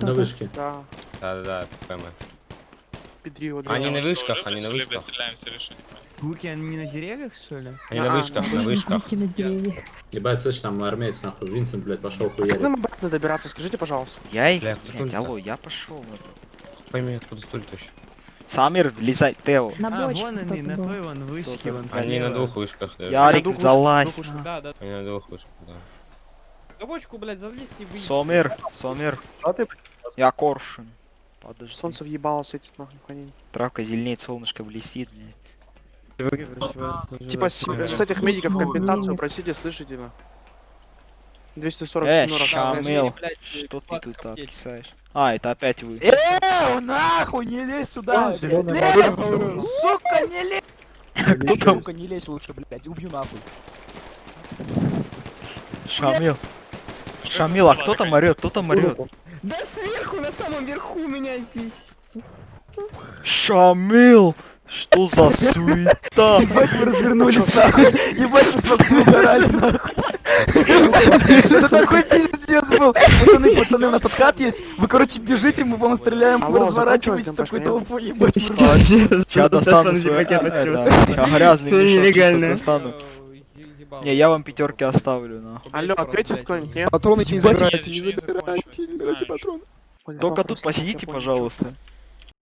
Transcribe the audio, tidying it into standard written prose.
На вышке. Да, Да-да-да, ПМ. пидри вот. Они на реально. вышках, они на вышках. Стреляемся, решили. Гуки, они не на деревьях, что ли? Они на вышках, на вышках. Гуки на деревьях. Ебать, слышь, там армеец, нахуй. Винсент, блядь, пошел А как хуярить. нам обратно добираться, скажите, пожалуйста. Я их, Бля, кто блядь, только? алло, я пошел. Пойми, откуда стульт еще. Самир, влезай, Тео. На А, бочку вон они, на кто-то был. той вон вышке, Кто-то. вон Они на слева. двух вышках даже. Ярик, двух залазь. вышек. Да, да. Они на двух вышках, да. На бочку, блядь, залезть и выйти. Сомир, А ты, я коршун. Подожди. солнце въебало светит, нахуй, коней. Травка зеленеет, солнышко блестит. Типа с этих медиков компенсацию просите, слышите, на. 240 раз. Шамил, блядь, что ты хватка тут так аптечки. кисаешь? А, это опять вы. Нахуй, не лезь сюда! зелёный Лезь! Сука, не лезь! Кто там? Сука, не лезь лучше, блядь, убью нахуй. Шамил. Шамил, а кто там орёт? Кто там орёт? Да сверху, на самом верху меня здесь. Шамил! Что за суета? Ебать, мы развернулись нахуй. Ебать, мы с вас угорали нахуй. Это такой пиздец был. Пацаны, у нас откат есть. Вы, короче, бежите, мы вам стреляем, мы Алло, разворачиваемся заканчивайте, такой пошли. толпой. Ебать, Сейчас достану свой... Сейчас грязный мешок чисто достану. Не, я вам пятерки оставлю, нахуй. Алло, ответил кто-нибудь, нет? Патроны не Ебать, забирайте, я не не забирайте, закончил, не забирайте знаешь. патроны. Понял, Только просто тут посидите, я понял. пожалуйста.